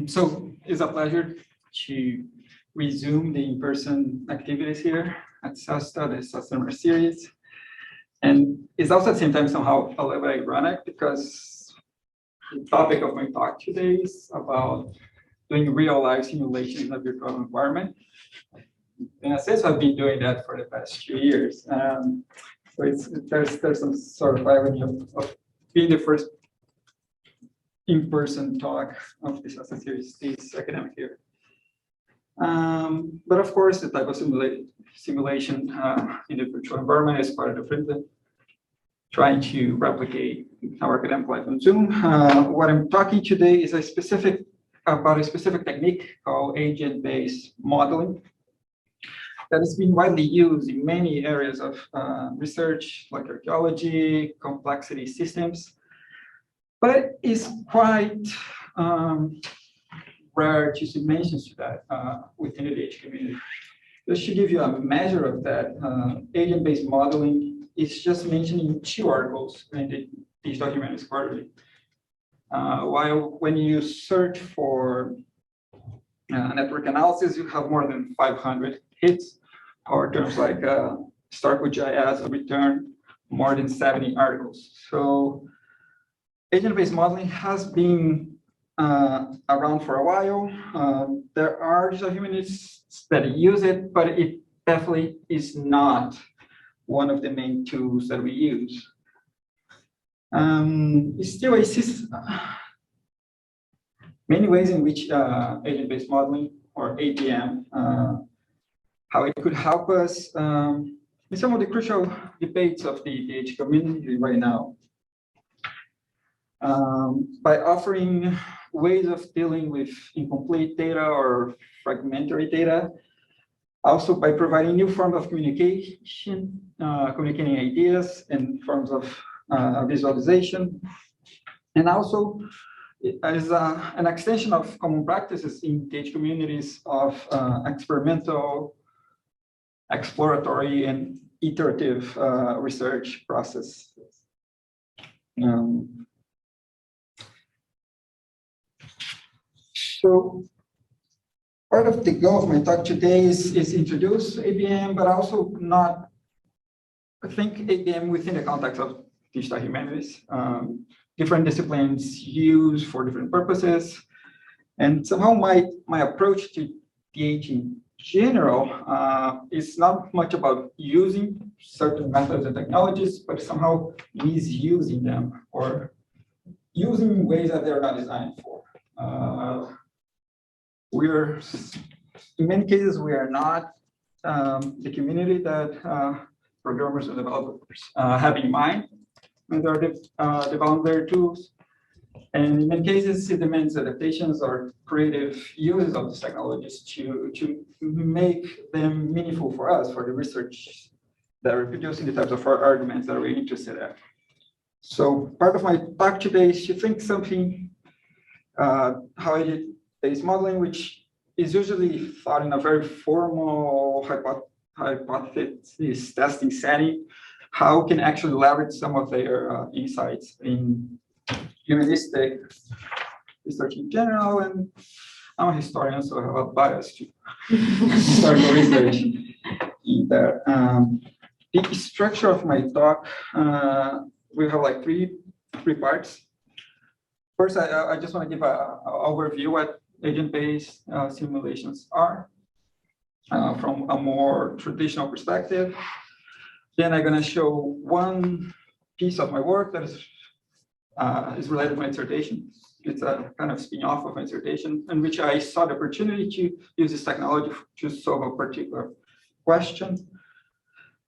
So it's a pleasure to resume the in-person activities here at SESTA, the SESTA series. And it's also at the same time somehow a little bit ironic because the topic of my talk today is about doing real-life simulations in a virtual environment. In a sense, I've been doing that for the past 2 years. So there's some sort of irony of being the first in-person talk of this as a series this academic year. But of course, the type of simulation in the virtual environment is quite different. Trying to replicate our academic life on Zoom. What I'm talking today is about a specific technique called agent-based modeling that has been widely used in many areas of research, like archaeology, complexity systems, but it's quite rare to see mentions to that within the DH community. Just to give you a measure of that, agent-based modeling is just mentioned in 2 articles in the Digital Humanities Quarterly. While when you search for network analysis, you have more than 500 hits, or terms like Stark.js return more than 70 articles. So agent-based modeling has been around for a while. There are digital humanists that use it, but it definitely is not one of the main tools that we use. It's still many ways in which agent-based modeling, or ABM, how it could help us in some of the crucial debates of the DH community right now. By offering ways of dealing with incomplete data or fragmentary data, also by providing new forms of communication, communicating ideas and forms of visualization, and also as an extension of common practices in DH communities of experimental, exploratory, and iterative research processes. So part of the goal of my talk today is introduce ABM, but also not, I think ABM within the context of digital humanities. Different disciplines use for different purposes. And somehow my approach to DH in general is not much about using certain methods and technologies, but somehow misusing them or using ways that they're not designed for. In many cases, we are not the community that programmers and developers have in mind when they're developing their tools. And in many cases, it demands adaptations or creative uses of these technologies to make them meaningful for us, for the research that we're producing, the types of arguments that we're interested in. So part of my talk today is to think something how agent-based modeling, which is usually thought in a very formal hypothesis testing setting, how can actually leverage some of their insights in humanistic research in general. And I'm a historian, so I have a bias to historical research in there. The structure of my talk, we have like three parts. First, I just want to give an overview what agent-based simulations are from a more traditional perspective. Then I'm going to show one piece of my work that is related to my dissertation. It's a kind of spin-off of my dissertation in which I saw the opportunity to use this technology to solve a particular question.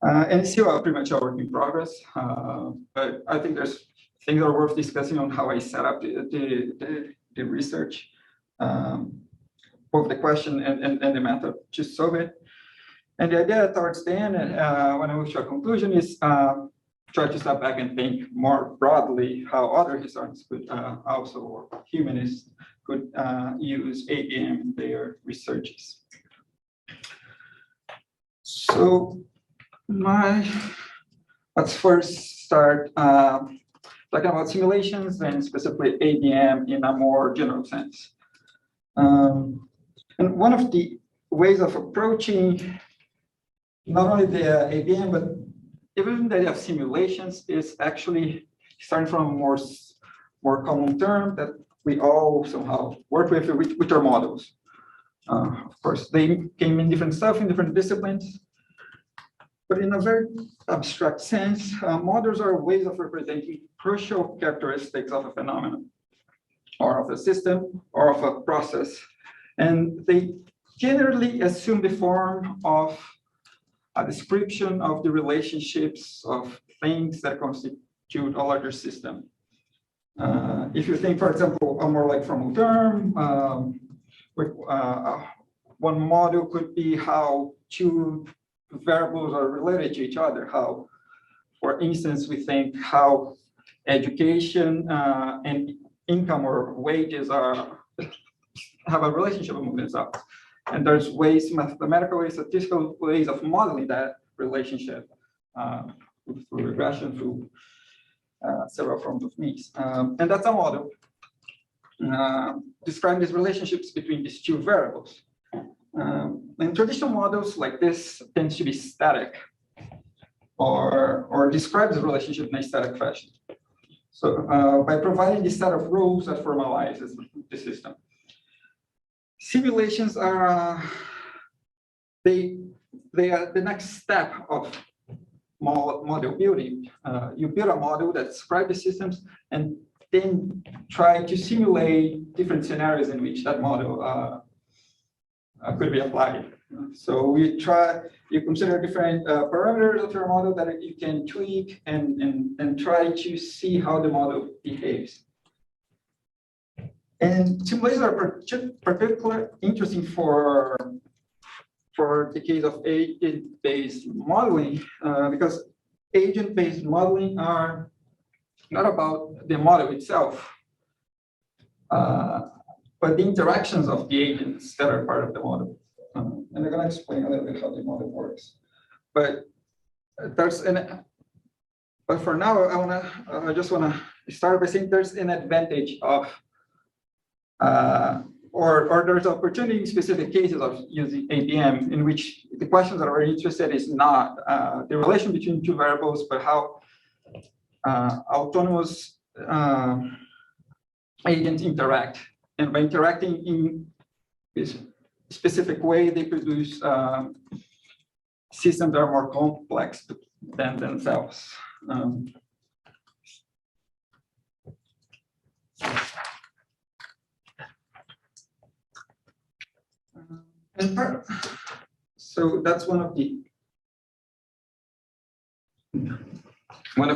And it's still pretty much a work in progress, but I think there's things that are worth discussing on how I set up the research, both the question and the method to solve it. And the idea towards the end, when I move to a conclusion, is try to step back and think more broadly how other historians could also, or humanists could use ABM in their researches. So let's first start talking about simulations and specifically ABM in a more general sense. And one of the ways of approaching not only the ABM, but even the idea of simulations is actually starting from a more common term that we all somehow work with, which are models. Of course, they came in different stuff in different disciplines, but in a very abstract sense, models are ways of representing crucial characteristics of a phenomenon, or of a system, or of a process. And they generally assume the form of a description of the relationships of things that constitute a larger system. If you think, for example, a more like formal term, one model could be how two variables are related to each other. How, for instance, we think how education and income or wages have a relationship among themselves. And there's ways, mathematical ways, statistical ways of modeling that relationship through regression, through several forms of means. And that's a model describing these relationships between these two variables. And traditional models like this tend to be static or describe the relationship in a static fashion. So by providing this set of rules that formalizes the system. Simulations are they are the next step of model building. You build a model that describes the systems and then try to simulate different scenarios in which that model could be applied. So you consider different parameters of your model that you can tweak and try to see how the model behaves. And simulations are particularly interesting for the case of agent-based modeling, because agent-based modeling are not about the model itself, but the interactions of the agents that are part of the model. And I'm going to explain a little bit how the model works. But but for now, I just want to start by saying there's an advantage of or there's opportunity in specific cases of using ABM in which the questions that are interested is not the relation between two variables, but how autonomous agents interact. And by interacting in this specific way, they produce systems that are more complex than themselves. So that's one of the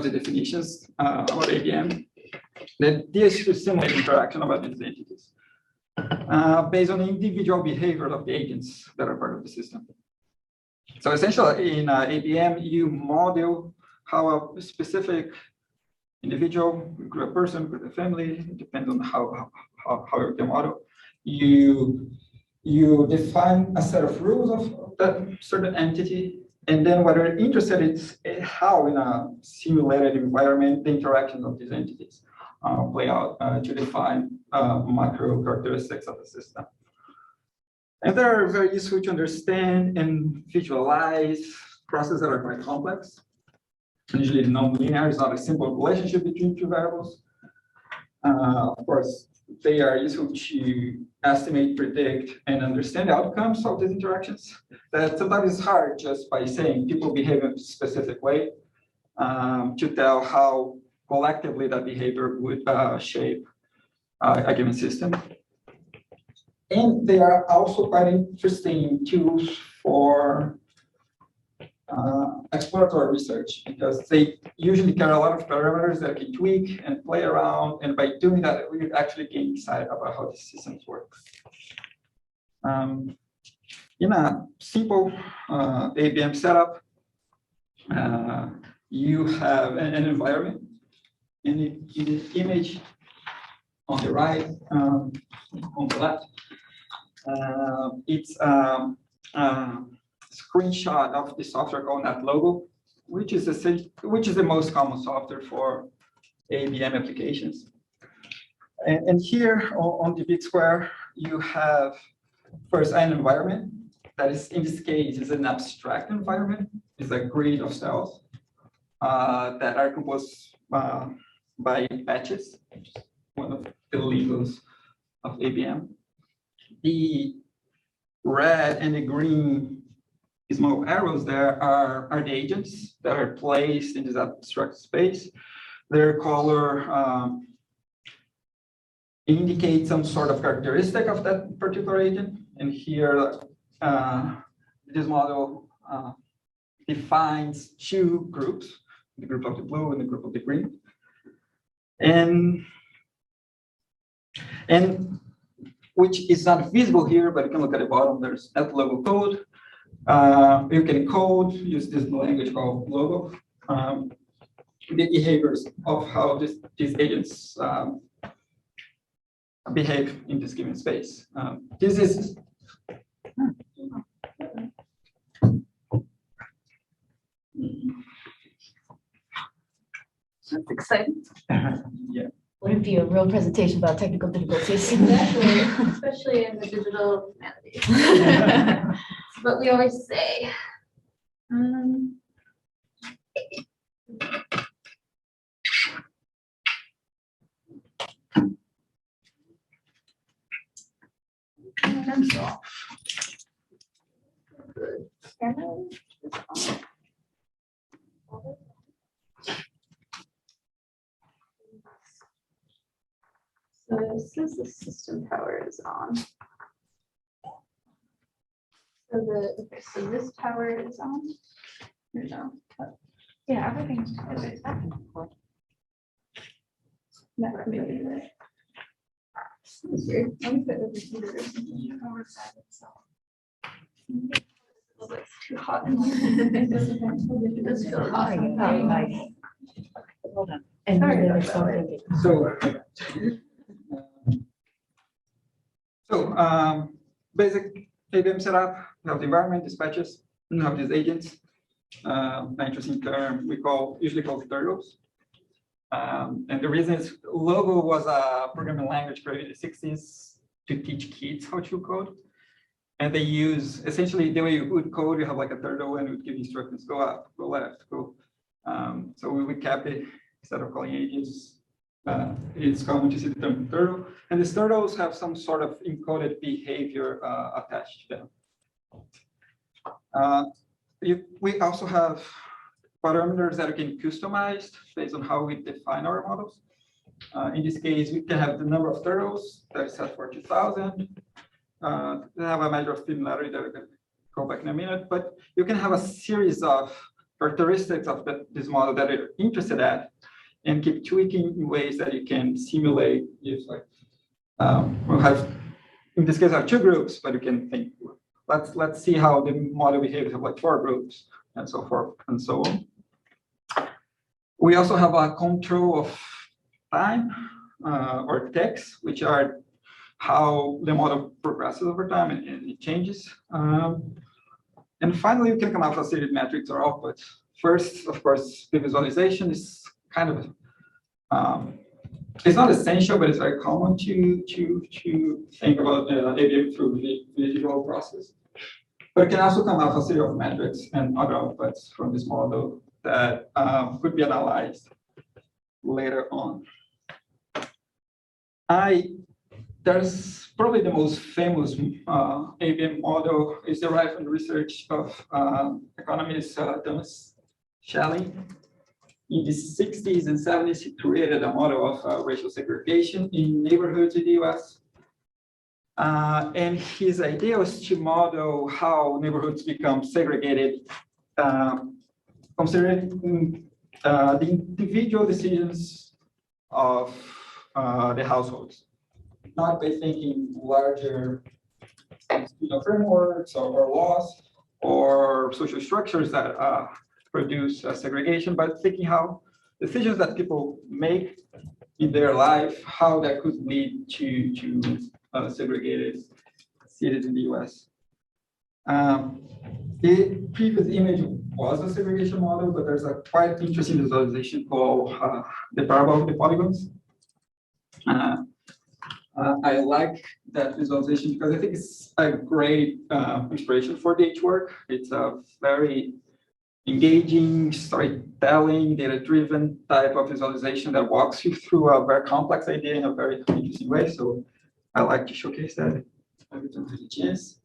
definitions about ABM. That this should simulate interaction about these entities based on the individual behavior of the agents that are part of the system. So essentially, in ABM, you model how a specific individual, could a person, could a family, it depends on how you model. You define a set of rules of that certain entity, and then what you're interested in is how, in a simulated environment, the interactions of these entities play out to define macro characteristics of the system. And they're very useful to understand and visualize processes that are quite complex. Usually non-linear is not a simple relationship between two variables. Of course, they are useful to estimate, predict, and understand the outcomes of these interactions. That sometimes is hard just by saying people behave in a specific way to tell how collectively that behavior would shape a given system. And they are also quite interesting tools for exploratory research, because they usually carry a lot of parameters that can tweak and play around, and by doing that, we actually gain insight about how the systems work. In a simple ABM setup, you have an environment, and in the image on the right, on the left, it's screenshot of the software called NetLogo, which is the most common software for ABM applications. And here on the big square, you have first an environment that is, in this case, is an abstract environment. It's a grid of cells that are composed by patches, which is one of the lingos of ABM. The red and the green small arrows there are the agents that are placed in this abstract space. Their color indicates some sort of characteristic of that particular agent. And here, this model defines two groups, the group of the blue and the group of the green. And which is not visible here, but you can look at the bottom, there's that logo code. You can code, use this language called logo, the behaviors of how these agents behave in this given space. This is That's exciting. yeah. Wouldn't be a real presentation about technical difficulties. Exactly, especially in the digital humanities. But we always say. Hands off. Good. Camera is on. So it says the system power is on. So this power is on. No. Yeah, everything's happening. Never maybe. That's weird. Let me put the computer or something. It's too hot in here. It does feel hot. Oh, nice. Hold on. And Sorry then about there's that. something. So basic ABM setup, we have the environment, dispatches, we have these agents. An interesting term we usually call turtles. And the reason is Logo was a programming language created in the 60s to teach kids how to code. And they use, essentially, the way you would code, you have like a turtle and it would give instructions, go up, go left, go. So we kept it, instead of calling agents, it's common to see the term turtle. And these turtles have some sort of encoded behavior attached to them. We also have parameters that we can customize based on how we define our models. In this case, we can have the number of turtles that is set for 2000. They have a measure of similarity that we can go back in a minute, but you can have a series of characteristics of this model that you're interested at and keep tweaking in ways that you can simulate. We'll have, in this case, I have two groups, but you can think, let's see how the model behaves of like 4 groups and so forth and so on. We also have a control of time or ticks, which are how the model progresses over time and it changes. And finally, you can come up with a series of metrics or outputs. First, of course, the visualization is kind of, it's not essential, but it's very common to think about ABM through the visual process. But it can also come up with a series of metrics and other outputs from this model that could be analyzed later on. There's probably the most famous ABM model is derived from the research of economist Thomas Schelling. In the 60s and 70s, he created a model of racial segregation in neighborhoods in the US. And his idea was to model how neighborhoods become segregated, considering the individual decisions of the households, not by thinking larger frameworks or laws or social structures that produce segregation, but thinking how decisions that people make in their life, how that could lead to segregated cities in the US. The previous image was a segregation model, but there's a quite interesting visualization called the parable of the polygons. I like that visualization because I think it's a great inspiration for date work. It's a very engaging, storytelling, data-driven type of visualization that walks you through a very complex idea in a very interesting way. So I like to showcase that every time I get a chance.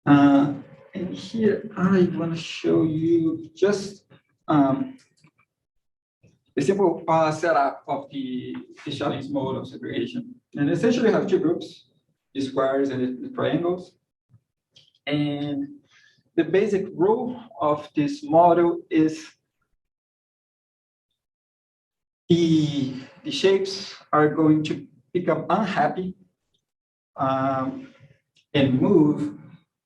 And here I want to show you just a simple setup of the Schelling's mode of segregation. And essentially you have two groups, the squares and the triangles. And the basic rule of this model is the shapes are going to become unhappy and move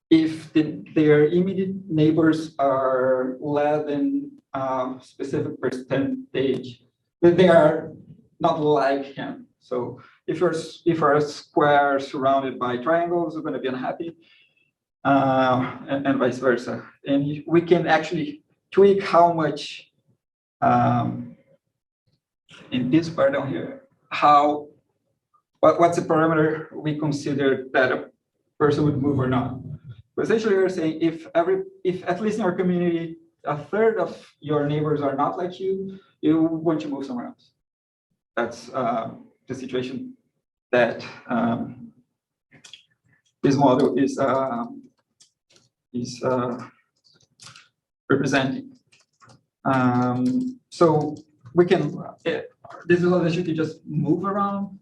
if their immediate neighbors are less than a specific percentage, but they are not like him. So if you're a square surrounded by triangles, you're going to be unhappy, and vice versa. And we can actually tweak how much in this part down here, what's the parameter we consider that a person would move or not. But essentially, we're saying if at least in our community, a third of your neighbors are not like you want to move somewhere else. That's the situation that this model is representing. So we can, this visualization can just move around.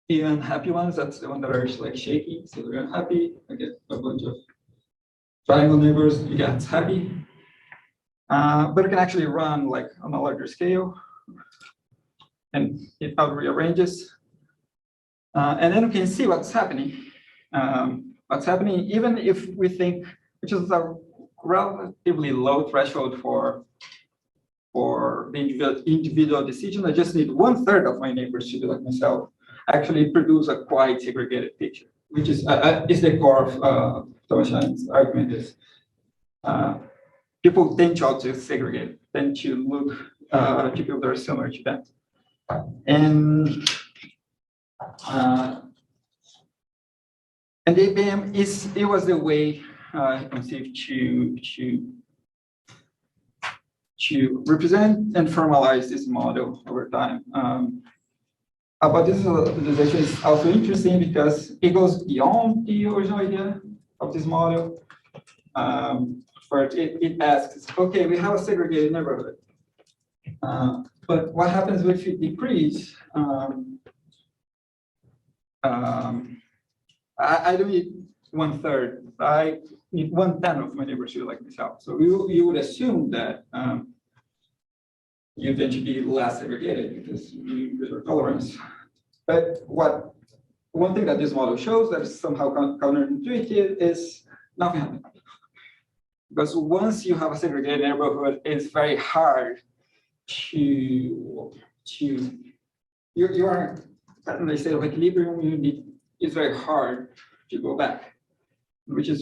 The unhappy ones, that's the one that are like shaky. So they're unhappy. I get a bunch of triangle neighbors, you get happy. But it can actually run like on a larger scale. And it rearranges. And then we can see what's happening. What's happening, even if we think, which is a relatively low threshold for the individual decision, I just need 1/3 of my neighbors to be like myself, actually produce a quite segregated picture, which is the core of Thomas Schelling's argument is people tend to segregate, tend to look to people that are similar to them. And the ABM was the way conceived to represent and formalize this model over time. But this visualization is also interesting because it goes beyond the original idea of this model. First, it asks, okay, we have a segregated neighborhood. But what happens if you decrease? I don't need 1/3. I need 1/10 of my neighbors to like myself. So you would assume that you tend to be less segregated because you greater tolerance. But one thing that this model shows that is somehow counterintuitive is nothing happens. Because once you have a segregated neighborhood, it's very hard you are in a state of equilibrium. It's very hard to go back, which is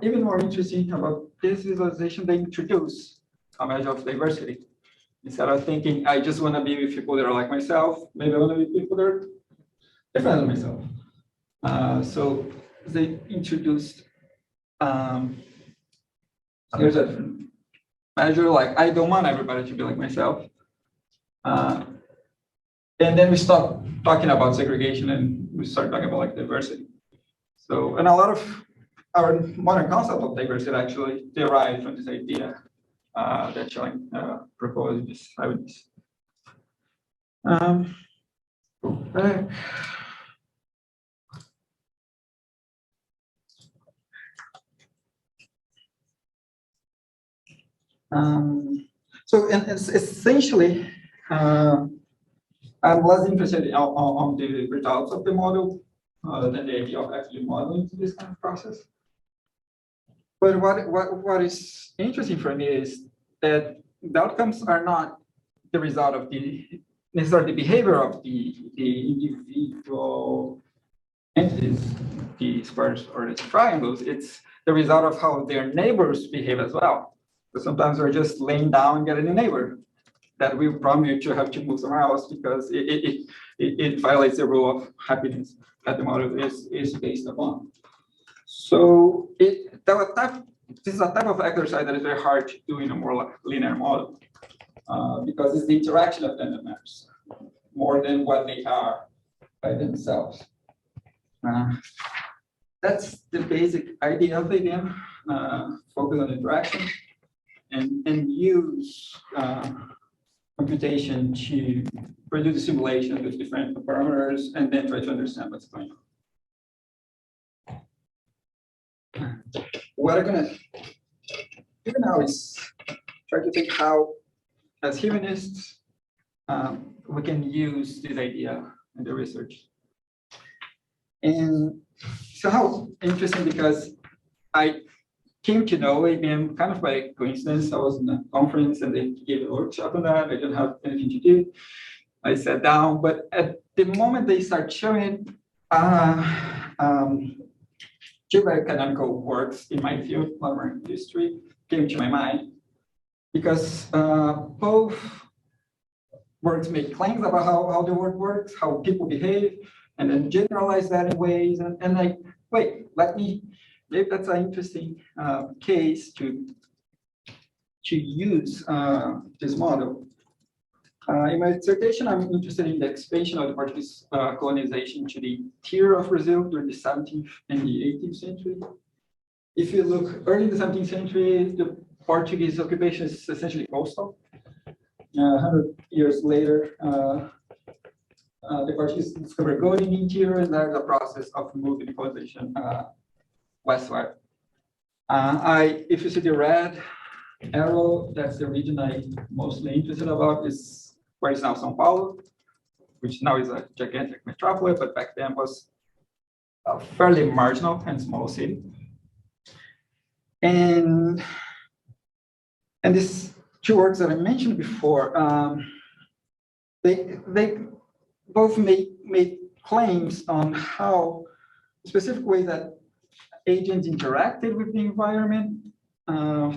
even more interesting about this visualization. They introduce a measure of diversity. Instead of thinking, I just want to be with people that are like myself, maybe I want to be with people that are different than myself. So they introduced, here's a different measure, like I don't want everybody to be like myself. And then we stop talking about segregation and we start talking about like diversity. So, and a lot of our modern concept of diversity actually derived from this idea that Schelling proposed beside this. Go back. So, and it's essentially, I'm less interested on the results of the model than the idea of actually modeling this kind of process. But what is interesting for me is that the outcomes are not the result of necessarily the behavior of the individual entities, the squares or the triangles. It's the result of how their neighbors behave as well. So sometimes we're just laying down and getting a neighbor. that will prompt you to have to move somewhere else because it violates the rule of happiness that the model is based upon. So this is a type of exercise that is very hard to do in a more linear model because it's the interaction of them that matters more than what they are by themselves. That's the basic idea of ABM, focus on interaction and use computation to produce a simulation with different parameters and then try to understand what's going on. What I'm gonna do now is try to think how, as humanists, we can use this idea in the research. And so how interesting, because I came to know ABM kind of by coincidence. I was in a conference and they gave a workshop on that. I didn't have anything to do. I sat down, but at the moment they start showing geocanonical works in my field, modern history, came to my mind because both works make claims about how the world works, how people behave, and then generalize that in ways. And like, wait, maybe that's an interesting case to use this model. In my dissertation, I'm interested in the expansion of the Portuguese colonization to the interior of Brazil during the 17th and the 18th century. If you look early in the 17th century, the Portuguese occupation is essentially coastal. 100 years later, the Portuguese discovered gold in the interior, and there's a process of moving the colonization westward. If you see the red arrow, that's the region I'm mostly interested about, is where is now São Paulo, which now is a gigantic metropolis, but back then was a fairly marginal and small city. And these two works that I mentioned before, they both made claims on how specific way that agents interacted with the environment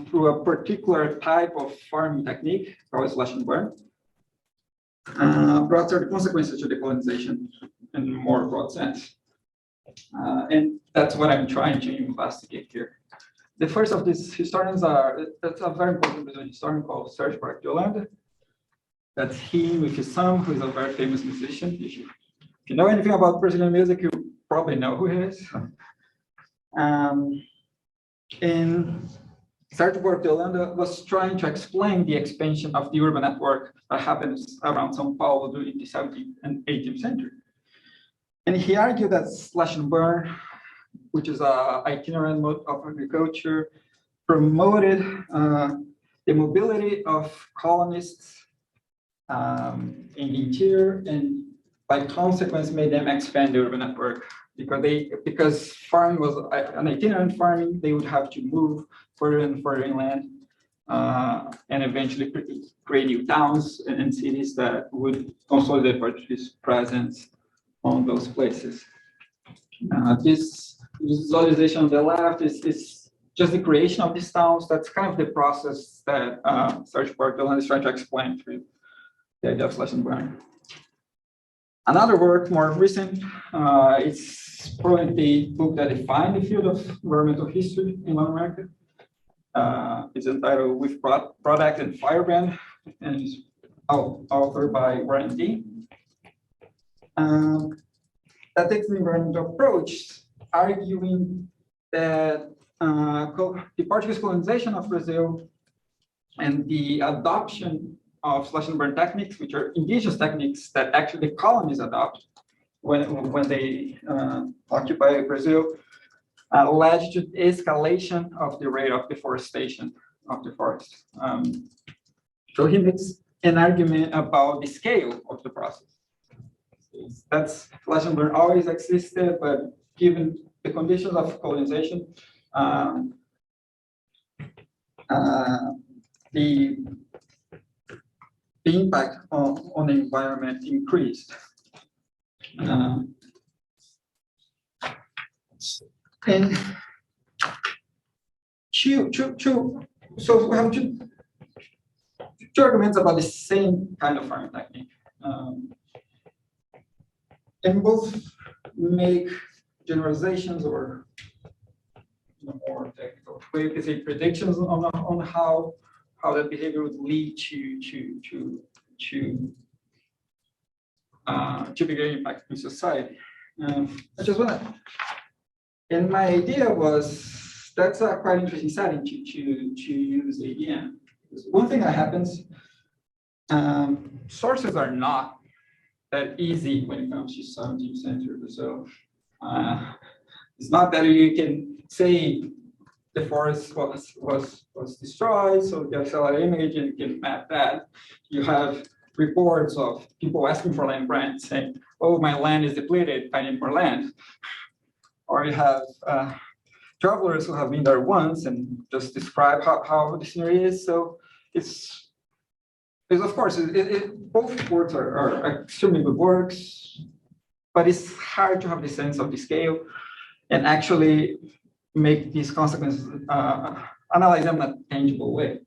through a particular type of farming technique called slash and burn, brought certain consequences to the colonization in a more broad sense. And that's what I'm trying to investigate here. The first of these historians that's a very important Brazilian historian called Sérgio Buarque de Holanda. That's him with his son, who is a very famous musician. If you know anything about Brazilian music, you probably know who he is. And Sérgio Buarque de Holanda was trying to explain the expansion of the urban network that happens around São Paulo during the 17th and 18th century. And he argued that slash and burn, which is an itinerant mode of agriculture, promoted the mobility of colonists in the interior, and by consequence made them expand the urban network because farming was an itinerant farming. They would have to move further and further inland and eventually create new towns and cities that would consolidate Portuguese presence on those places. This visualization on the left is just the creation of these towns. That's kind of the process that Sérgio Buarque de Holanda is trying to explain through the idea of slash and burn. Another work, more recent, it's probably the book that defined the field of environmental history in Latin America. It's entitled With Product and Firebrand, and it's authored by Warren D. That takes the environmental approach, arguing that the Portuguese colonization of Brazil and the adoption of slash and burn techniques, which are indigenous techniques that actually the colonies adopt when they occupy Brazil, led to escalation of the rate of deforestation of the forest. So he makes an argument about the scale of the process. That's slash and burn always existed, but given the conditions of colonization, the impact on the environment increased. And so we have two two arguments about the same kind of farming technique. And both make generalizations or more technical way you can say predictions on how that behavior would lead to bigger impact in society. I just want to, and my idea was that's a quite interesting setting to use ABM. One thing that happens, sources are not that easy when it comes to 17th century Brazil. It's not that you can say the forest was destroyed, so you have an image and you can map that. You have reports of people asking for land grants saying, oh, my land is depleted, I need more land. Or you have travelers who have been there once and just describe how the scenery is. So it's of course, both works are extremely good works, but it's hard to have the sense of the scale and actually make these consequences, analyze them in a tangible way.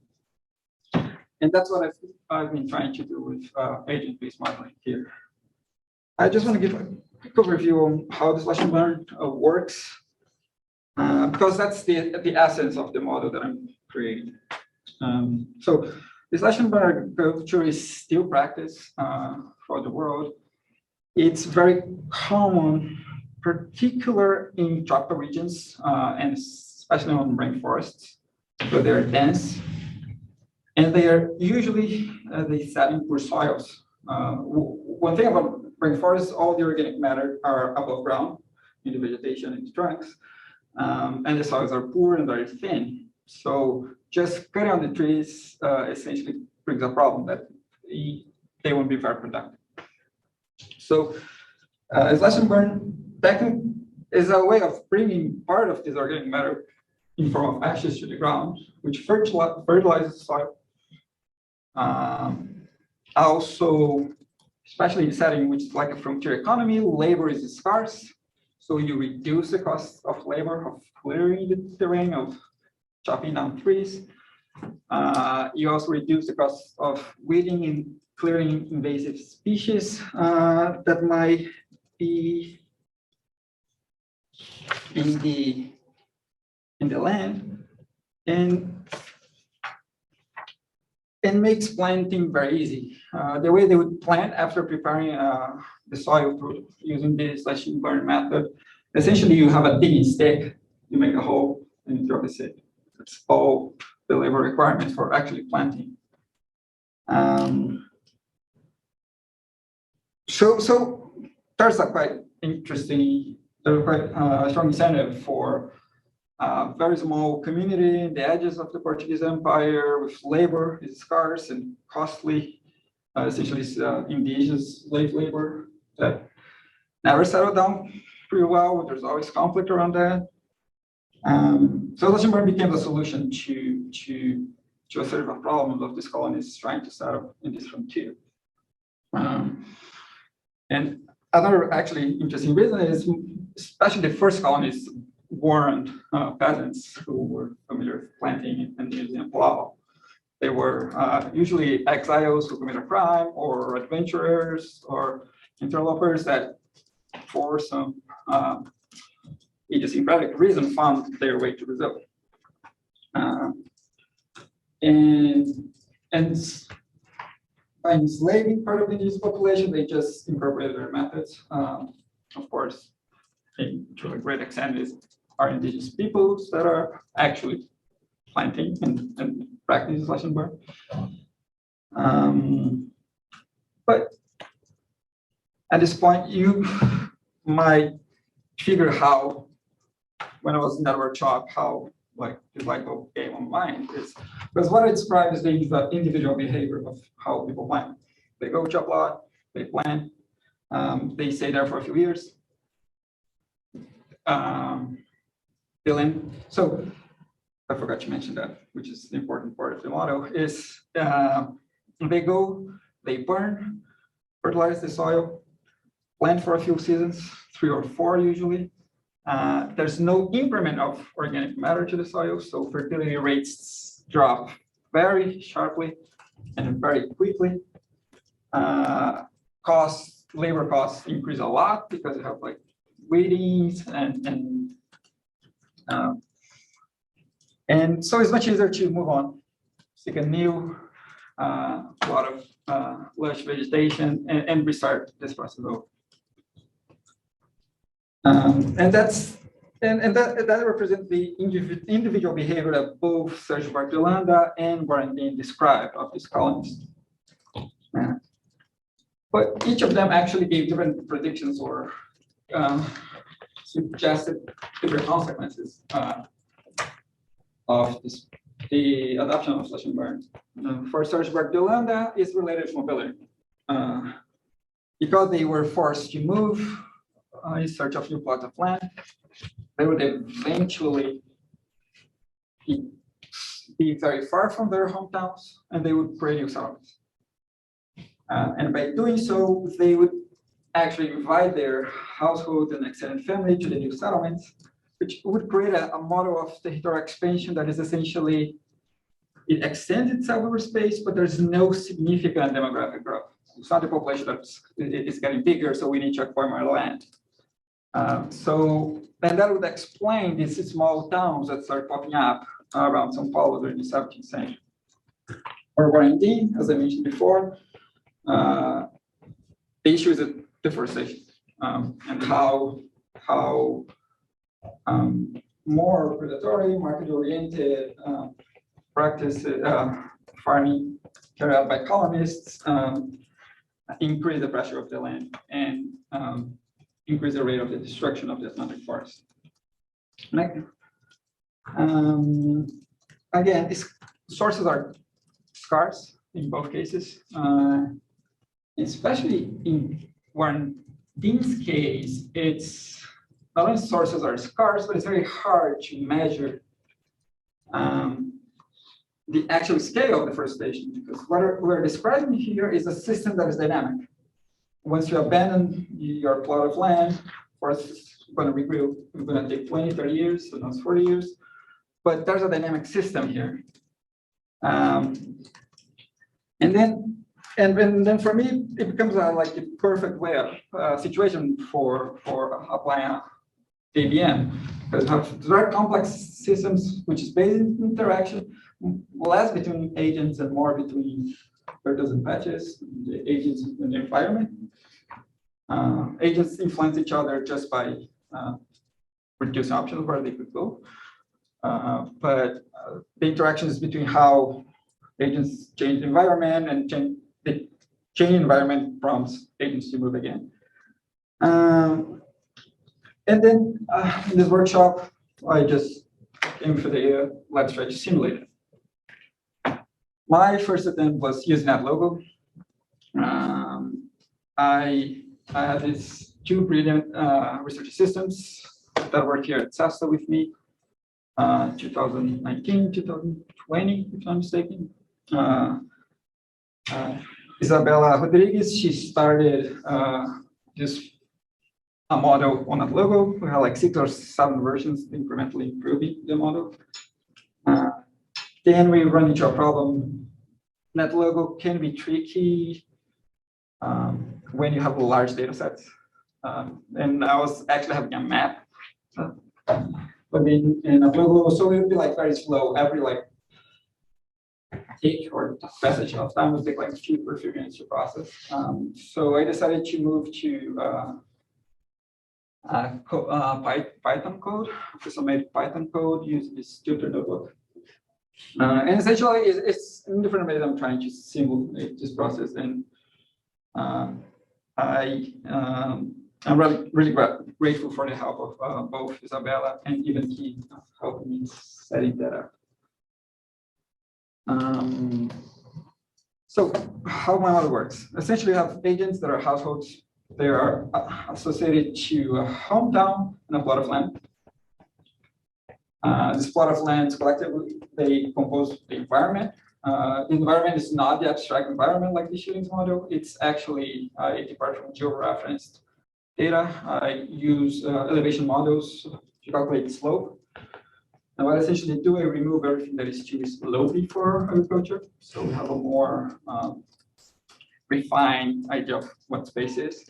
And that's what I've been trying to do with agent-based modeling here. I just want to give a quick overview on how this lesson learned works, because that's the essence of the model that I'm creating. So this lesson learned culture is still practiced for the world. It's very common, particular in tropical regions, and especially on rainforests, so they're dense. And they are usually they set in poor soils. One thing about rainforests, all the organic matter are above ground in the vegetation and the trunks, and the soils are poor and very thin. So just cutting down the trees essentially brings a problem that they won't be very productive. So slash and burn technique is a way of bringing part of this organic matter in form of ashes to the ground, which fertilizes the soil. Also, especially in a setting which is like a frontier economy, labor is scarce. So you reduce the cost of labor, of clearing the terrain, of chopping down trees. You also reduce the cost of weeding and clearing invasive species that might be in the land, and makes planting very easy. The way they would plant after preparing the soil through using the slash and burn method, essentially you have a digging stick, you make a hole and you drop the seed. That's all the labor requirements for actually planting. So there's a quite interesting, quite strong incentive for a very small community in the edges of the Portuguese Empire with labor is scarce and costly, essentially indigenous slave labor that never settled down pretty well. There's always conflict around that. So Luxembourg became the solution to a sort of problem of these colonies trying to settle in this frontier. And another actually interesting reason is, especially the first colonies weren't peasants who were familiar with planting and using plow. They were usually exiles who committed a crime, or adventurers, or interlopers that, for some idiosyncratic reason, found their way to Brazil. And by enslaving part of the indigenous population, they just incorporated their methods. Of course, to a great extent, are indigenous peoples that are actually planting and practicing slash and burn. But at this point, you might figure how, when I was in that workshop, how like this light bulb came on mind is because what I describe is the individual behavior of how people plant. They go chop lot, they plant, they stay there for a few years. So I forgot to mention that, which is the important part of the model, is they go, they burn, fertilize the soil, plant for a few seasons, 3 or 4 usually. There's no increment of organic matter to the soil, so fertility rates drop very sharply. and very quickly. Labor costs increase a lot because you have like weightings and so it's much easier to move on, seek a new lot of lush vegetation and restart this process over. And that represents the individual behavior that both Serge Bartolanda and Warren described of these colonies. But each of them actually gave different predictions or suggested different consequences of the adoption of slash and burn. For Serge Bartolanda, is related to mobility. Because they were forced to move in search of new plots of land, they would eventually be very far from their hometowns, and they would create new settlements. And by doing so, they would actually divide their household and extended family to the new settlements, which would create a model of territorial expansion that is essentially, it extends itself over space, but there's no significant demographic growth. It's not the population that's getting bigger, so we need to acquire more land. And that would explain these small towns that start popping up around São Paulo during the 17th century. Or Guarani, as I mentioned before, the issue is deforestation and how more predatory, market-oriented practices, farming carried out by colonists increase the pressure of the land and increase the rate of the destruction of the Atlantic forest. Again, these sources are scarce in both cases, especially in Warren's case. It's not only sources are scarce, but it's very hard to measure the actual scale of deforestation, because what we're describing here is a system that is dynamic. Once you abandon your plot of land, forest is going to regrow. It's going to take 20, 30 years, sometimes 40 years. But there's a dynamic system here. And then for me, it becomes like the perfect way of situation for applying ABM, because you have very complex systems, which is based in interaction, less between agents and more between turtles and patches, the agents and the environment. Agents influence each other just by reducing options where they could go. But the interactions between how agents change the environment and the change environment prompts agents to move again. And then in this workshop, I just came for the let's try to simulate it. My first attempt was using that logo. I had these two brilliant research assistants that work here at SASTA with me, 2019, 2020, if I'm mistaken. Isabella Rodriguez, she started just a model on that logo. We had like 6 or 7 versions, incrementally improving the model. Then we run into a problem. That logo can be tricky when you have large data sets. And I was actually having a map. But in a logo, so it would be like very slow. Every like tick or passage of time would take like a few minutes to process. So I decided to move to Python code, automated Python code using this tutor notebook. And essentially, it's in different ways I'm trying to simulate this process. And I'm really grateful for the help of both Isabella and even Keith helping me setting that up. So how my model works? Essentially, you have agents that are households. They are associated to a hometown and a plot of land. This plot of land collectively, they compose the environment. The environment is not the abstract environment like the Schelling's model. It's actually a depart from georeferenced data. I use elevation models to calculate slope. And what I essentially do, I remove everything that is too slopey for agriculture. So we have a more refined idea of what space is.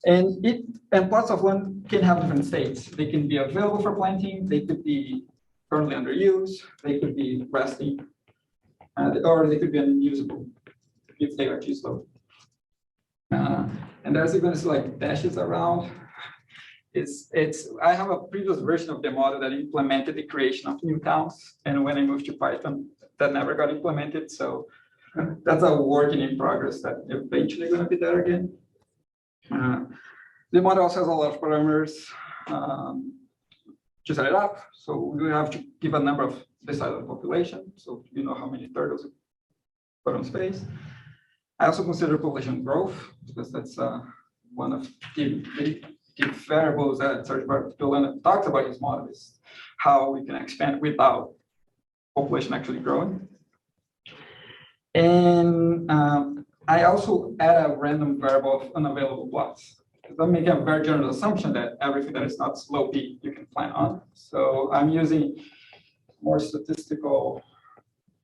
And plots of land can have different states. They can be available for planting, they could be currently under use, they could be resting, or they could be unusable if they are too slow. And there's even like dashes around. I have a previous version of the model that implemented the creation of new towns, and when I moved to Python, that never got implemented. So that's a working in progress that eventually going to be there again. The model also has a lot of parameters to set it up. So we have to give a number of the size of the population. So you know how many turtles put on space. I also consider population growth because that's one of the variables that Serge Barleta talks about his model is how we can expand without population actually growing. And I also add a random variable of unavailable plots. I'm making a very general assumption that everything that is not slopey you can plan on. So I'm using more statistical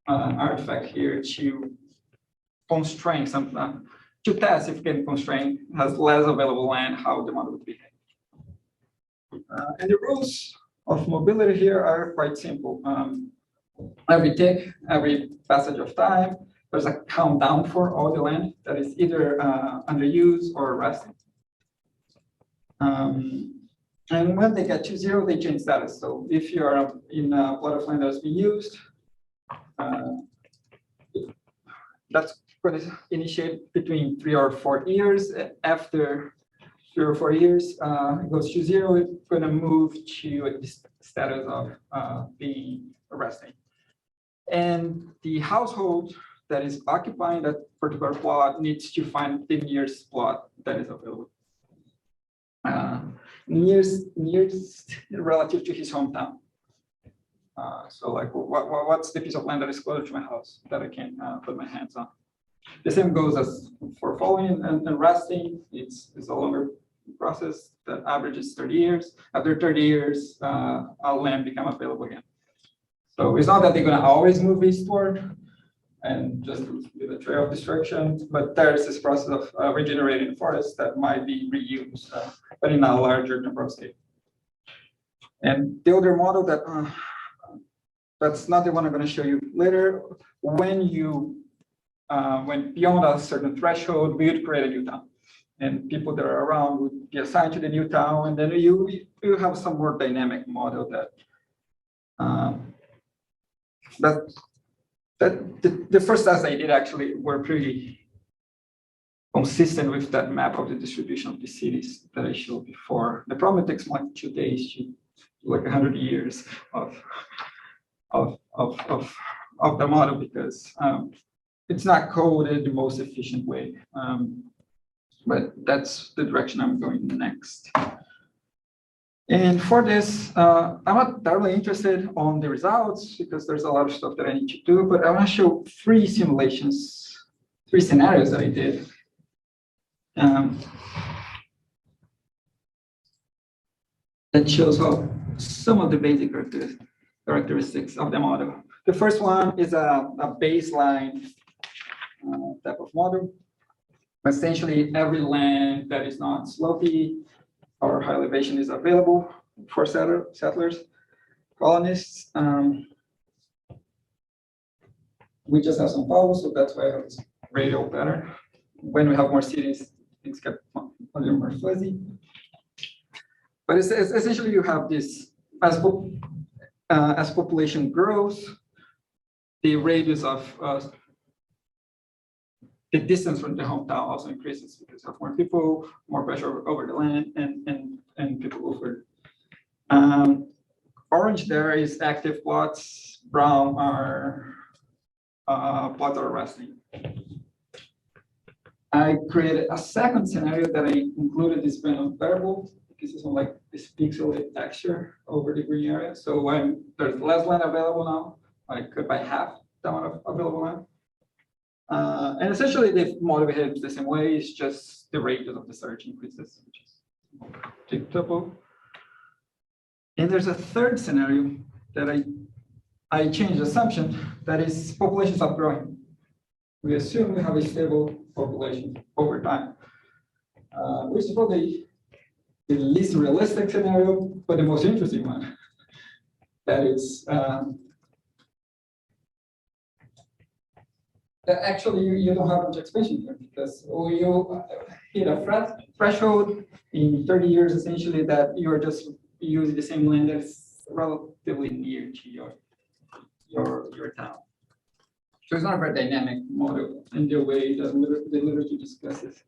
artifact here to constrain some, to test if can constrain has less available land, how the model would behave. And the rules of mobility here are quite simple. Every tick, every passage of time, there's a countdown for all the land that is either under use or resting. And when they get to 0, they change status. So if you are in a plot of land that has been used, that's going to initiate between 3 or 4 years. After 3 or 4 years, it goes to 0. It's going to move to a status of being resting. And the household that is occupying that particular plot needs to find the nearest plot that is available. Nearest relative to his hometown. So like, what's the piece of land that is closer to my house that I can put my hands on? The same goes as for following and resting. It's a longer process that averages 30 years. After 30 years, our land become available again. So it's not that they're going to always move eastward and just with a trail of destruction, but there's this process of regenerating forests that might be reused, but in a larger number of states. And the other model that that's not the one I'm going to show you later. When beyond a certain threshold, we would create a new town, and people that are around would be assigned to the new town, and then you have some more dynamic model the first tests I did actually were pretty consistent with that map of the distribution of the cities that I showed before. The problem, it takes like 2 days to like 100 years of the model because it's not coded the most efficient way. But that's the direction I'm going next. And for this, I'm not thoroughly interested on the results because there's a lot of stuff that I need to do, but I want to show 3 simulations, 3 scenarios that I did. That shows how some of the basic characteristics of the model. The first one is a baseline type of model. Essentially, every land that is not slopey or high elevation is available for settlers, colonists. We just have São Paulo, so that's why I have this radial pattern. When we have more cities, things get a little more fuzzy. But it's essentially you have this as population grows, the radius of the distance from the hometown also increases because you have more people, more pressure over the land, and people over. Orange there is active plots. Brown are plots are resting. I created a second scenario that I included this random variable because it's on like this pixelated texture over the green area. So when there's less land available now, I could by half the amount of available land. And essentially the model behaves the same way, it's just the radius of the search increases, which is tuple. And there's a third scenario that I changed the assumption that is populations are growing. We assume we have a stable population over time, which is probably the least realistic scenario, but the most interesting one. That is that actually you don't have much expansion here because you hit a threshold in 30 years essentially that you're just using the same land that's relatively near to your town. So it's not a very dynamic model in the way that the literature discusses.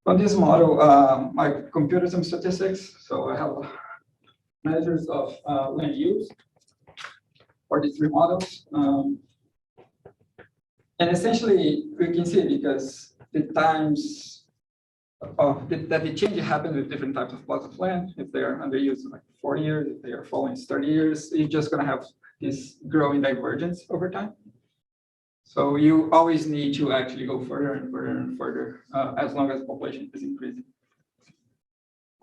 On this model, I computed some statistics. So I have measures of land use for these three models. And essentially, we can see because the times that the change happens with different types of plots of land. If they are underused like 40 years, if they are falling 30 years, you're just going to have this growing divergence over time. So you always need to actually go further and further and further as long as the population is increasing.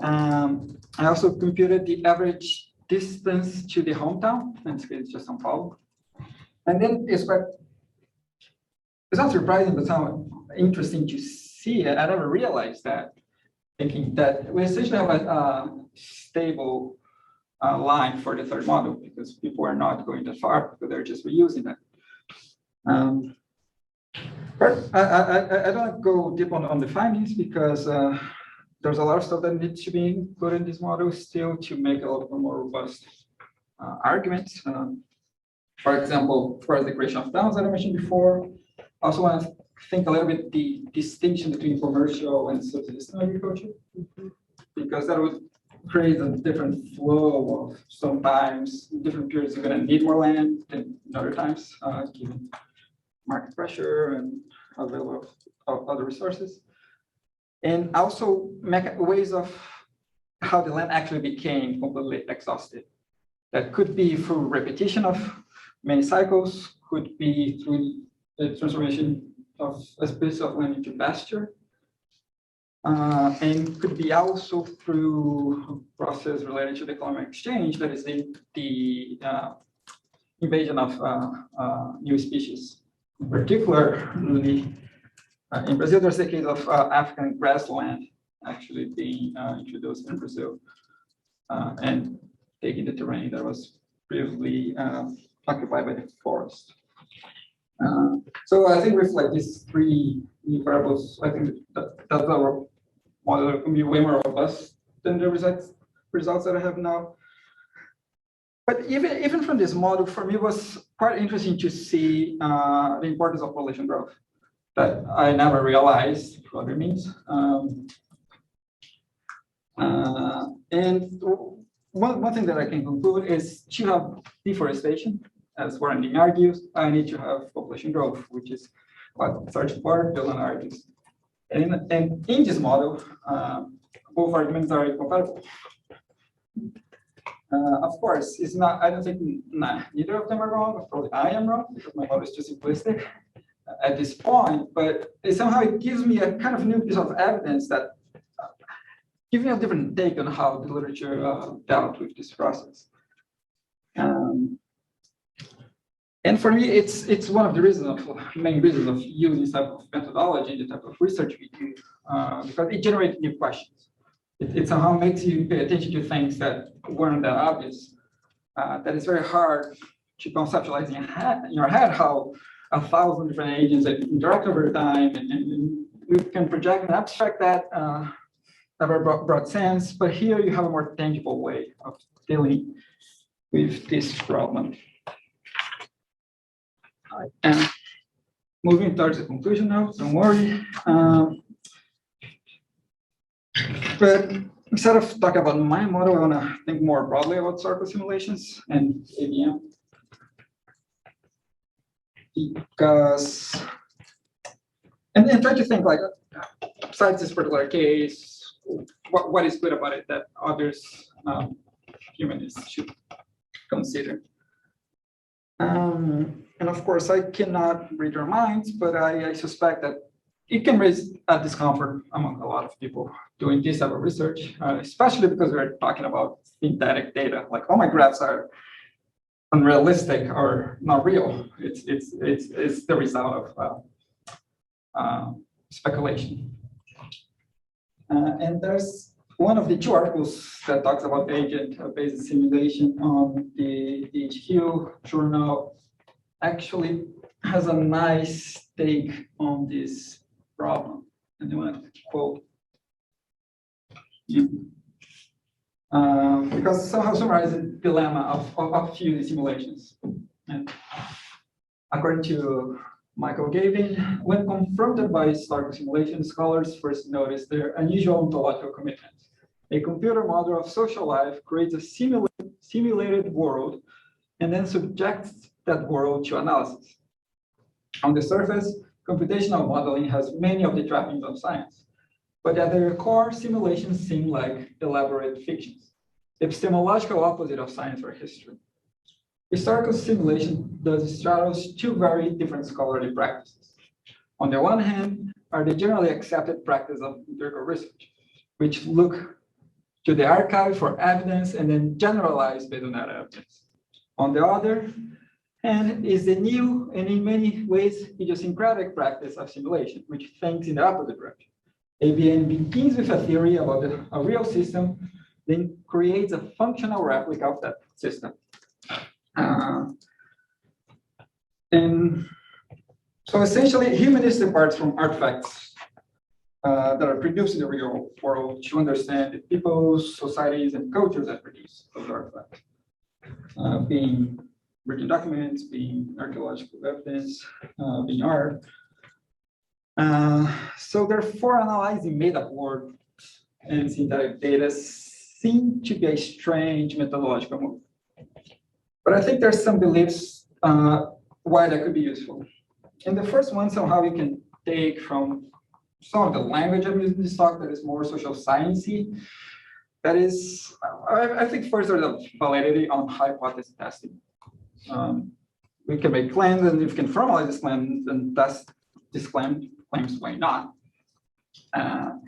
I also computed the average distance to the hometown. In this case, it's just São Paulo. And then it's not surprising, but somewhat interesting to see it. I never realized that, thinking that we essentially have a stable line for the third model because people are not going that far, but they're just reusing that. But I don't go deep on the findings because there's a lot of stuff that needs to be included in this model still to make a lot more robust arguments. For example, for the creation of towns that I mentioned before, I also want to think a little bit the distinction between commercial and subsistence agriculture, because that would create a different flow of sometimes in different periods you're going to need more land than in other times, given market pressure and available of other resources. And also ways of how the land actually became completely exhausted. That could be through repetition of many cycles, could be through the transformation of a piece of land into pasture, and could be also through a process related to the climate exchange, that is the invasion of new species. Particularly in Brazil, there's a case of African grassland actually being introduced in Brazil and taking the terrain that was previously occupied by the forest. So I think with like these three new variables, I think that's our model that can be way more robust than the results that I have now. But even from this model, for me, it was quite interesting to see the importance of population growth that I never realized for other means. And one thing that I can conclude is to have deforestation, as Warren argues, I need to have population growth, which is what Sergeant Dillon argues. And in this model, both arguments are incompatible. Of course, it's not. I don't think neither of them are wrong. Probably I am wrong because my model is too simplistic at this point. But somehow it gives me a kind of new piece of evidence that gives me a different take on how the literature dealt with this process. And for me, it's one of the main reasons of using this type of methodology, the type of research we do, because it generates new questions. It somehow makes you pay attention to things that weren't that obvious. That is very hard to conceptualize in your head how 1,000 different agents that interact over time, and we can project and abstract that never broad sense. But here you have a more tangible way of dealing with this problem. And moving towards the conclusion now, don't worry. But instead of talking about my model, I want to think more broadly about circle simulations and ABM. Because, and try to think like, besides this particular case, what is good about it that others, humanists, should consider. And of course, I cannot read your minds, but I suspect that it can raise a discomfort among a lot of people doing this type of research, especially because we're talking about synthetic data. Like, all my graphs are unrealistic or not real. It's the result of speculation. And there's one of the two articles that talks about agent-based simulation on the HQ journal actually has a nice take on this problem. And I want to quote you. Because somehow summarize the dilemma of few simulations. And according to Michael Gavin, when confronted by historical simulation, scholars first notice their unusual ontological commitments. A computer model of social life creates a simulated world and then subjects that world to analysis. On the surface, computational modeling has many of the trappings of science, but at their core, simulations seem like elaborate fictions, the epistemological opposite of science or history. Historical simulation thus straddles two very different scholarly practices. On the one hand, are the generally accepted practice of empirical research, which look to the archive for evidence and then generalize based on that evidence. On the other hand, is the new and in many ways idiosyncratic practice of simulation, which thinks in the opposite direction. ABM begins with a theory about a real system, then creates a functional replica of that system. And so essentially, humanistic parts from artifacts that are produced in the real world to understand the peoples, societies, and cultures that produce those artifacts, being written documents, being archaeological evidence, being art. So therefore, analyzing made-up words and synthetic data seem to be a strange methodological move. But I think there's some beliefs why that could be useful. And the first one, somehow you can take from some of the language I'm using this talk that is more social sciencey. That is, I think first there's a validity on hypothesis testing. We can make claims, and if we can formalize this claim, then test this claims, why not? And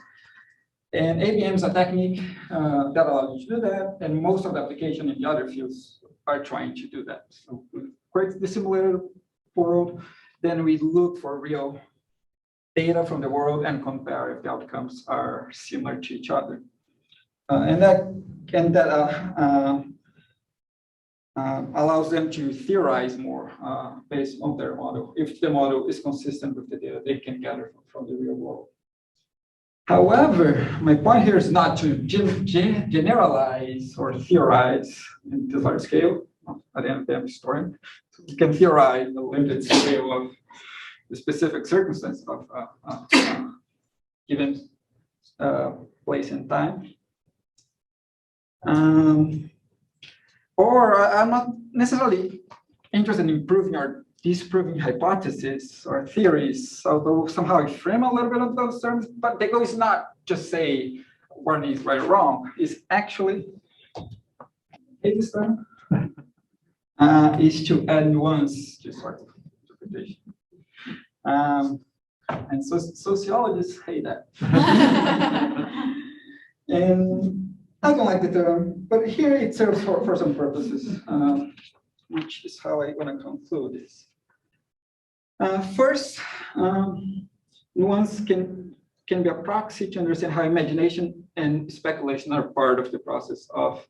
ABM is a technique that allows you to do that, and most of the application in the other fields are trying to do that. So we create the simulated world, then we look for real data from the world and compare if the outcomes are similar to each other. And that allows them to theorize more based on their model, if the model is consistent with the data they can gather from the real world. However, my point here is not to generalize or theorize in this large scale. At the end of the day, I'm a historian. So you can theorize the limited scale of the specific circumstances of given place and time. Or I'm not necessarily interested in proving or disproving hypotheses or theories, although somehow I frame a little bit of those terms, but the goal is not just say one is right or wrong, it's actually, this term, is to add nuance to sort of interpretation. And so sociologists hate that. And I don't like the term, but here it serves for some purposes, which is how I want to conclude this. First, nuance can be a proxy to understand how imagination and speculation are part of the process of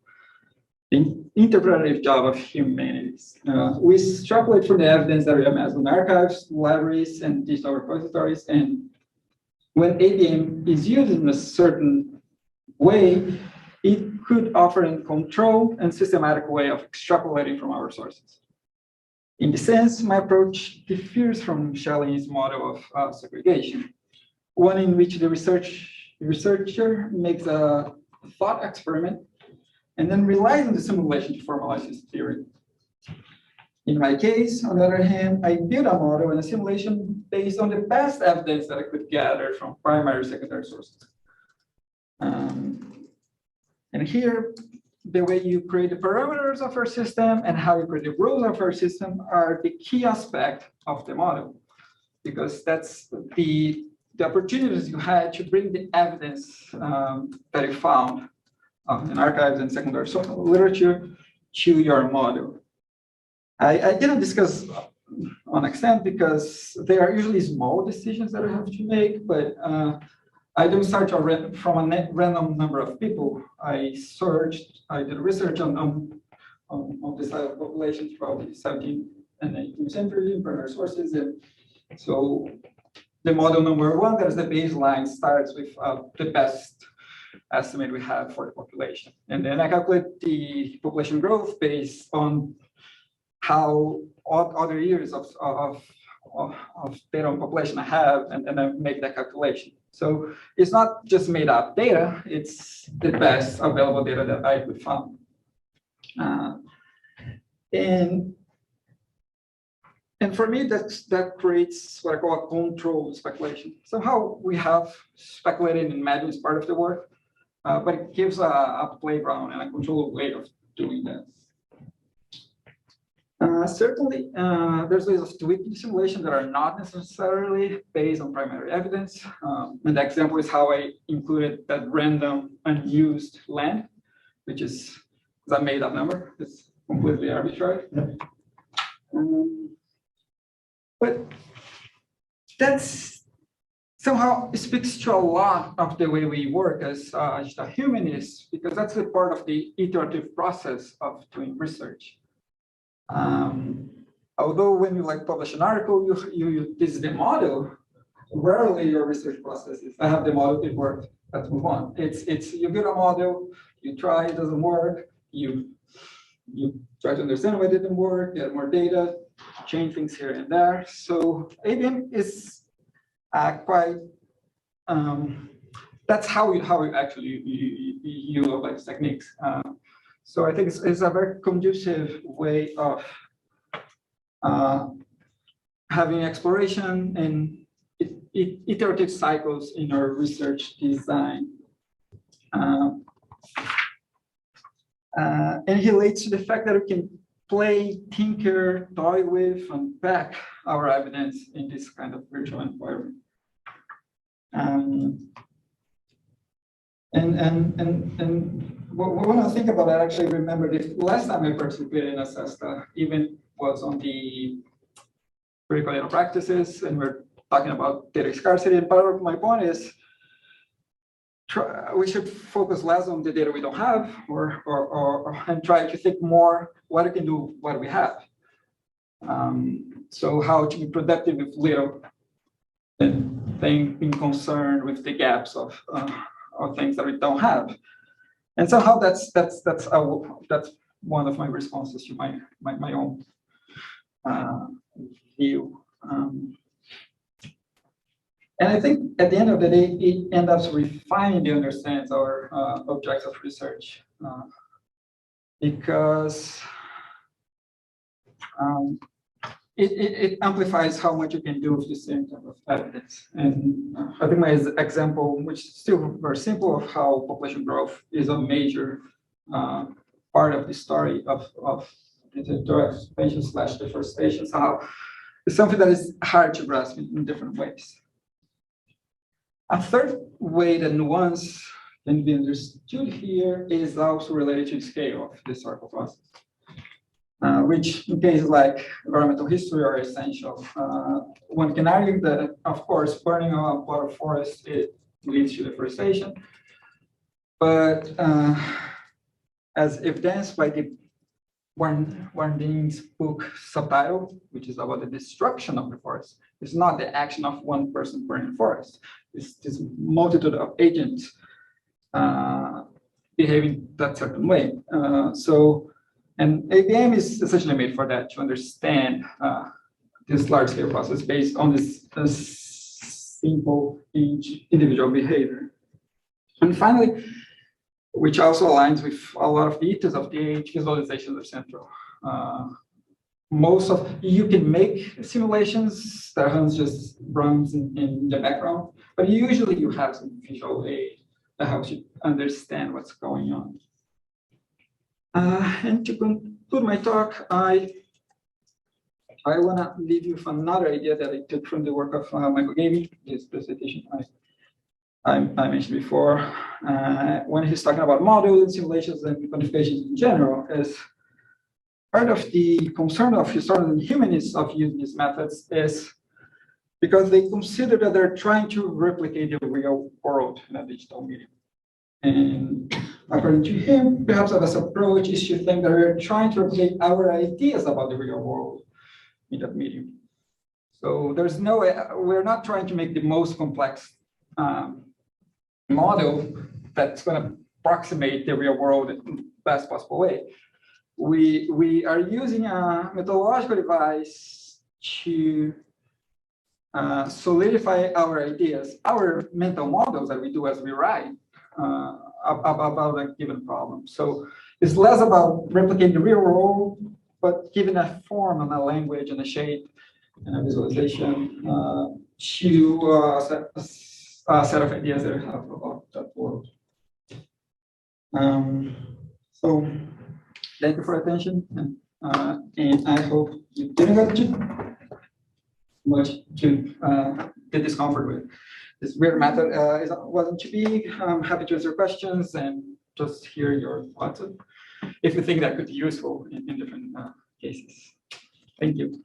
the interpretative job of humanities. We extrapolate from the evidence that we amass in archives, libraries, and digital repositories, and when ABM is used in a certain way, it could offer a controlled and systematic way of extrapolating from our sources. In this sense, my approach differs from Schelling's model of segregation, one in which the researcher makes a thought experiment and then relies on the simulation to formalize his theory. In my case, on the other hand, I build a model and a simulation based on the best evidence that I could gather from primary, secondary sources. And here, the way you create the parameters of our system and how you create the rules of our system are the key aspect of the model, because that's the the opportunities you had to bring the evidence that you found in archives and secondary social literature to your model. I didn't discuss on extent because they are usually small decisions that I have to make, but I don't start from a random number of people. I did research on this type of populations throughout the 17th and 18th century in primary sources. And so the model number one, that is the baseline, starts with the best estimate we have for the population. And then I calculate the population growth based on how other years of data on population I have, and then I make that calculation. So it's not just made up data, it's the best available data that I could find. And for me, that creates what I call a controlled speculation. Somehow we have speculated in imaginary is part of the work, but it gives a playground and a controlled way of doing that. Certainly, there's ways of tweaking simulation that are not necessarily based on primary evidence. And the example is how I included that random unused land, which is a made-up number. It's completely arbitrary. But that's somehow speaks to a lot of the way we work as humanists, because that's a part of the iterative process of doing research. Although when you publish an article, this is the model. Rarely your research process is, I have the model, it worked, let's move on. It's you build a model, you try, it doesn't work, you try to understand why it didn't work, get more data, change things here and there. So ABM is quite, that's how you actually you apply these techniques. So I think it's a very conducive way of having exploration and iterative cycles in our research design. And it relates to the fact that we can play, tinker, toy with, unpack our evidence in this kind of virtual environment. And when I think about it, I actually remember the last time I participated in a SESTA even was on the critical data practices, and we're talking about data scarcity. And part of my point is we should focus less on the data we don't have, and try to think more what we can do, what we have. So how to be productive with little, and being concerned with the gaps of things that we don't have. And somehow that's one of my responses to my own view. And I think at the end of the day, it ends up refining the understanding our objects of research, because it amplifies how much you can do with the same type of evidence. And I think my example, which is still very simple, of how population growth is a major part of the story of the territorial expansion / deforestation, how it's something that is hard to grasp in different ways. A third way that nuance can be understood here is also related to the scale of the historical process, which in cases like environmental history are essential. One can argue that, of course, burning a plot of forest, it leads to deforestation, but as evidenced by the Warren Dean's book subtitle, which is about the destruction of the forest, it's not the action of one person burning forest. It's this multitude of agents behaving that certain way. And ABM is essentially made for that, to understand this large-scale process based on this simple individual behavior. And finally, which also aligns with a lot of the ethos of the age, visualizations are central. You can make simulations that Hans just runs in the background, but usually you have some visual aid that helps you understand what's going on. And to conclude my talk, I I want to leave you with another idea that I took from the work of Michael Gavin, this presentation I mentioned before, when he's talking about models and simulations and quantifications in general, is part of the concern of historians and humanists of using these methods is because they consider that they're trying to replicate the real world in a digital medium. And according to him, perhaps the best approach is to think that we're trying to replicate our ideas about the real world in that medium. So there's no, we're not trying to make the most complex model that's going to approximate the real world in the best possible way. We are using a methodological device to solidify our ideas, our mental models that we do as we write about a given problem. So it's less about replicating the real world, but giving a form and a language and a shape and a visualization to a set of ideas that I have about that world. So thank you for your attention, and I hope you didn't get too much to get discomfort with. This weird method wasn't too big. I'm happy to answer questions and just hear your thoughts if you think that could be useful in different cases. Thank you.